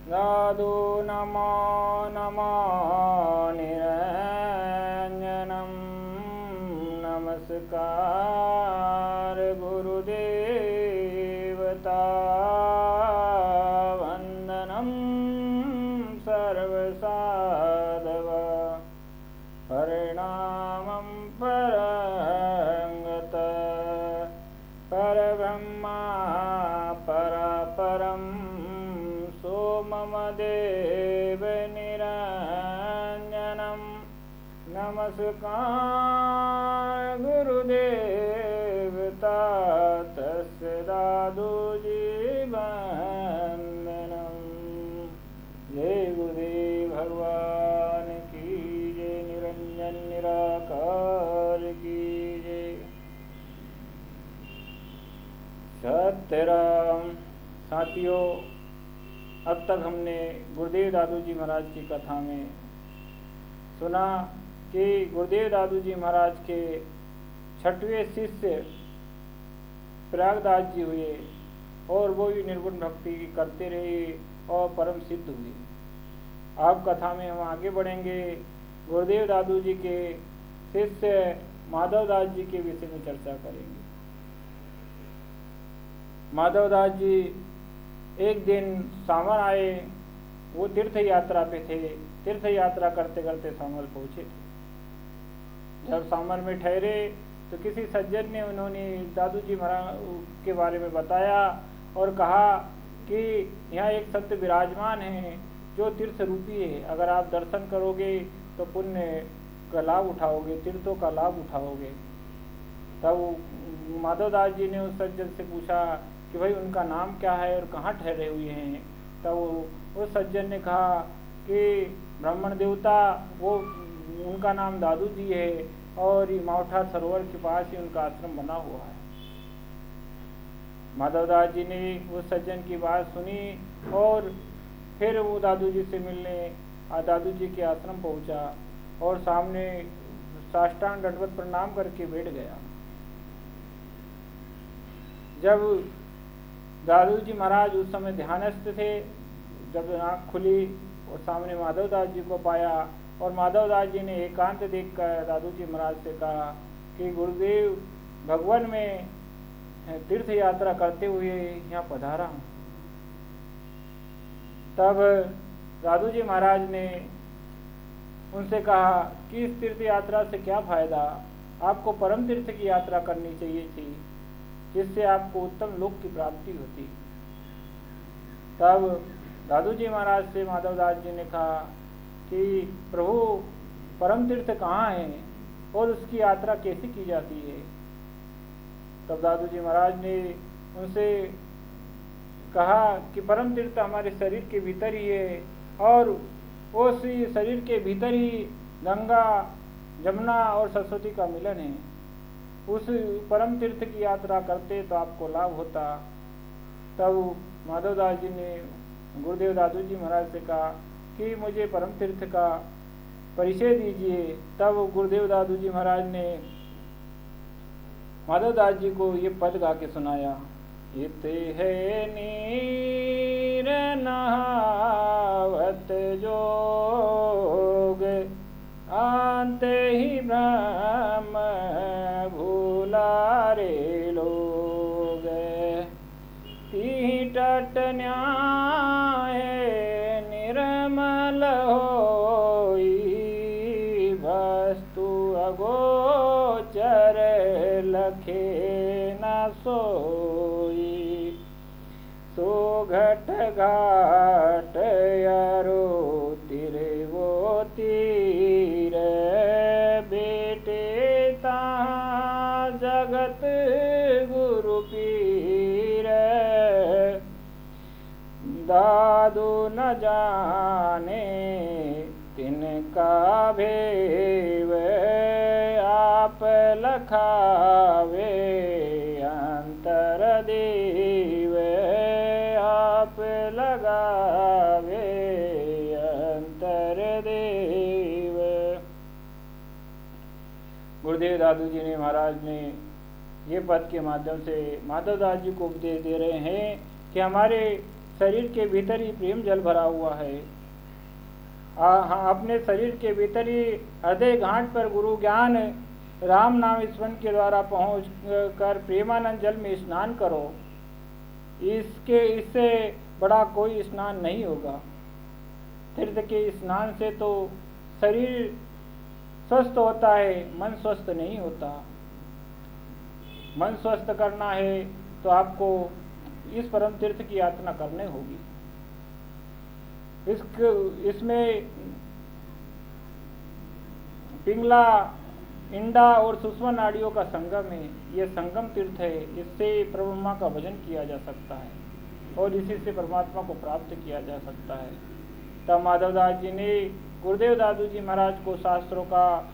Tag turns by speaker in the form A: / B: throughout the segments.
A: साधु नमो नमो निरञ्जनं नमस्कार गुरुदेवता वन्दनं सर्वसाधव परिणामं परंगत परब्रह्मा परापरं सोमम देव निरञ्जनं नमस्कार गुरुदेवता तस्य दादुजी वन्दनं। जय गुरुदेव भगवान की जय, निरंजन निराकार की जय। सत्यराम साथियों, अब तक हमने गुरुदेव दादू जी महाराज की कथा में सुना कि गुरुदेव दादू जी महाराज के 6वें शिष्य प्रयागदास जी हुए और वो भी निर्गुण भक्ति करते रहे और परम सिद्ध हुए। अब कथा में हम आगे बढ़ेंगे। गुरुदेव दादू जी के शिष्य माधवदास जी के विषय में चर्चा करेंगे। माधवदास जी एक दिन सामर आए। वो तीर्थ यात्रा पे थे। तीर्थ यात्रा करते करते सामर पहुँचे थे। जब सामर में ठहरे तो किसी सज्जन ने उन्होंने दादू जी महाराज के बारे में बताया और कहा कि यहाँ एक संत विराजमान है जो तीर्थ रूपी है। अगर आप दर्शन करोगे तो पुण्य का लाभ उठाओगे, तीर्थों का लाभ उठाओगे। तब माधवदास जी ने उस सज्जन से पूछा कि भाई उनका नाम क्या है और कहाँ ठहरे हुए हैं। तब उस सज्जन ने कहा कि ब्राह्मण देवता वो उनका नाम दादू जी है और ये मावठा सरोवर के पास ही उनका आश्रम बना हुआ है। माधवदास जी ने उस सज्जन की बात सुनी और फिर वो दादू जी से मिलने दादू जी के आश्रम पहुंचा और सामने साष्टांग दंडवत प्रणाम करके बैठ गया। जब दादू जी महाराज उस समय ध्यानस्थ थे, जब आँख खुली और सामने माधवदास जी को पाया और माधवदास जी ने एकांत देखकर दादू जी महाराज से कहा कि गुरुदेव भगवान में तीर्थ यात्रा करते हुए यहाँ पधारा हूँ। तब दादू जी महाराज ने उनसे कहा कि इस तीर्थ यात्रा से क्या फायदा, आपको परम तीर्थ की यात्रा करनी चाहिए थी जिससे आपको उत्तम लोक की प्राप्ति होती। तब दादू जी महाराज से माधवदास जी ने कहा कि प्रभु परम तीर्थ कहाँ है और उसकी यात्रा कैसे की जाती है। तब दादू जी महाराज ने उनसे कहा कि परम तीर्थ हमारे शरीर के भीतर ही है और उस शरीर के भीतर ही गंगा जमुना और सरस्वती का मिलन है। उस परम तीर्थ की यात्रा करते तो आपको लाभ होता। तब माधवदास जी ने गुरुदेव दादू जी महाराज से कहा कि मुझे परम तीर्थ का परिचय दीजिए। तब गुरुदेव दादू जी महाराज ने माधवदास जी को ये पद गा के सुनाया। इत है नीर नहावत जोग, आंत ही ब्रह्म भूला रे लोग। तीटट न्याय निर्मल होई, वस्तु अगोचर लखे न सोई। सो घट घाट यारो तिरे वो तीर, बेटे तहाँ जगत गुरु पीर। दादू न जाने तिनका भेव, आप लखावे अंतर देव। आप लगावे अंतर देव। गुरुदेव दादू जी ने महाराज ने ये पद के माध्यम से माधवदास जी को उपदेश दे रहे हैं कि हमारे शरीर के भीतर ही प्रेम जल भरा हुआ है। हाँ, अपने शरीर के भीतर ही हृदय घाट पर गुरु ज्ञान राम नाम स्मरण के द्वारा पहुँच कर प्रेमानंद जल में स्नान करो। इससे बड़ा कोई स्नान नहीं होगा। तीर्थ के स्नान से तो शरीर स्वस्थ होता है, मन स्वस्थ नहीं होता। मन स्वस्थ करना है तो आपको इस परम तीर्थ की यात्रा करनी होगी। इसमें पिंगला, इंडा और सुषमा नाड़ियों का संगम है। यह संगम तीर्थ है। इससे परब्रह्मा का भजन किया जा सकता है और इसी से परमात्मा को प्राप्त किया जा सकता है। तब माधवदास जी ने गुरुदेव दादू जी महाराज को शास्त्रों का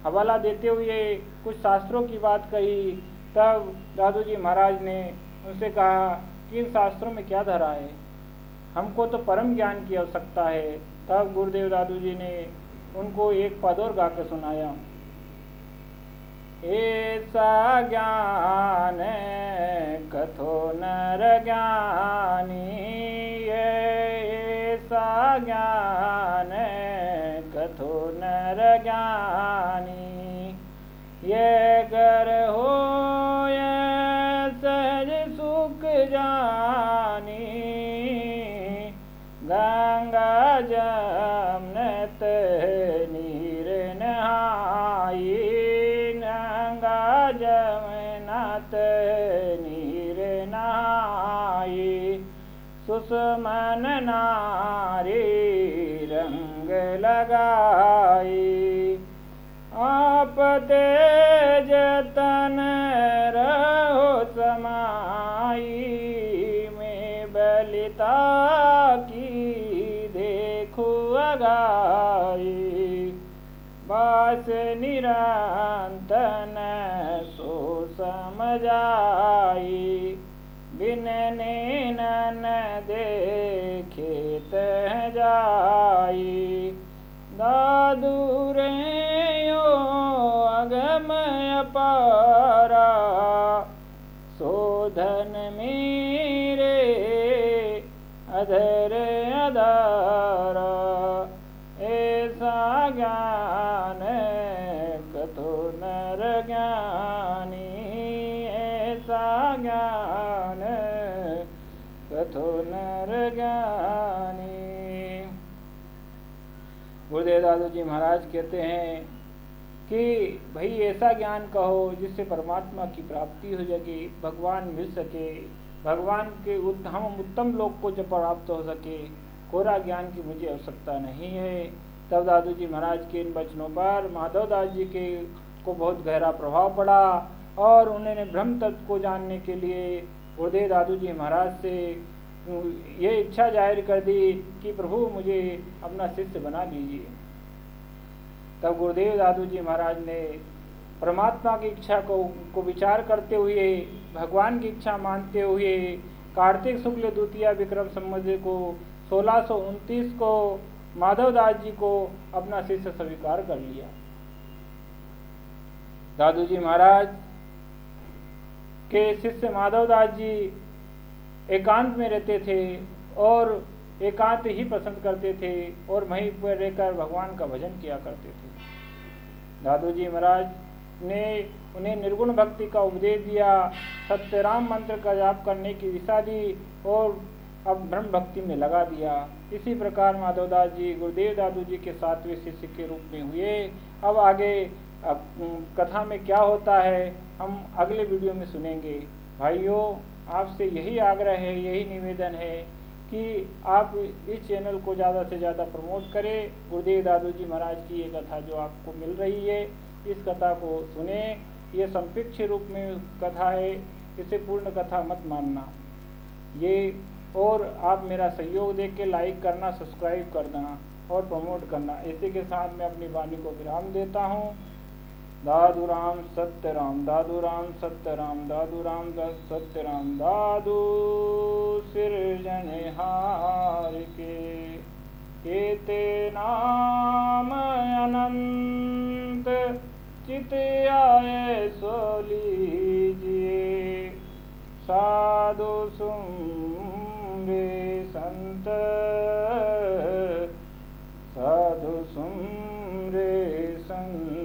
A: हवाला देते हुए कुछ शास्त्रों की बात कही। तब दादू जी महाराज ने उनसे कहा कि इन शास्त्रों में क्या धरा है, हमको तो परम ज्ञान की आवश्यकता है। तब गुरुदेव दादू जी ने उनको एक पद और गा कर सुनाया। ऐसा ज्ञान कथो नर ज्ञानी, ऐसा ज्ञान कथो नर ज्ञानी, ये गर हो सहज सुख जानी, गंगा जमनत नीर नहाई, गंगा जमनत नीर नहाई, सुषमन नारी रंग लगाई, आप तेज तन रहो समाई, में बलिता की देखो अगाई, बास निरंतन सो समझाई, बिन नैनन देखे तह जाई, दादू रे यो अगम अपारा, शोधन मेरे अधर अधारा, ऐसा ज्ञान कथो नर ज्ञानी, ऐसा ज्ञान कथो नर ज्ञानी। गुरुदेव दादू जी महाराज कहते हैं कि भाई ऐसा ज्ञान कहो जिससे परमात्मा की प्राप्ति हो सके, भगवान मिल सके, भगवान के हम उत्तम लोक को जब प्राप्त हो सके। कोरा ज्ञान की मुझे आवश्यकता नहीं है। तब दादू जी महाराज के इन वचनों पर माधव दास जी के को बहुत गहरा प्रभाव पड़ा और उन्होंने ब्रह्म तत्व को जानने के लिए गुरुदेव दादू जी महाराज से ये इच्छा जाहिर कर दी कि प्रभु मुझे अपना शिष्य बना लीजिए। तब गुरुदेव दादू जी महाराज ने परमात्मा की इच्छा को विचार करते हुए, भगवान की इच्छा मानते हुए कार्तिक शुक्ल द्वितीया विक्रम संवत को 1629 को माधव दास जी को अपना शिष्य स्वीकार कर लिया। दादू जी महाराज के शिष्य माधव दास जी एकांत में रहते थे और एकांत ही पसंद करते थे और वहीं पर रहकर भगवान का भजन किया करते थे। दादू जी महाराज ने उन्हें निर्गुण भक्ति का उपदेश दिया, सत्यराम मंत्र का जाप करने की दिशा दी और अब ब्रह्म भक्ति में लगा दिया। इसी प्रकार माधवदास जी गुरुदेव दादू जी के 7वें शिष्य के रूप में हुए। अब आगे कथा में क्या होता है हम अगले वीडियो में सुनेंगे। भाइयों, आपसे यही आग्रह है, यही निवेदन है कि आप इस चैनल को ज़्यादा से ज़्यादा प्रमोट करें। गुरुदेव दादू जी महाराज की ये कथा जो आपको मिल रही है, इस कथा को सुने। ये संक्षिप्त रूप में कथा है, इसे पूर्ण कथा मत मानना। ये और आप मेरा सहयोग देख के लाइक करना, सब्सक्राइब करना और प्रमोट करना। इसी के साथ मैं अपनी वाणी को विराम देता हूँ। दादू राम सत्य राम, दादू राम सत्य राम, दादू राम सत्य राम, दादू सिरजनहार के केते नाम अनंत चित आए सो लीजिए। साधु सुमृत संत साधु सुमरे संत।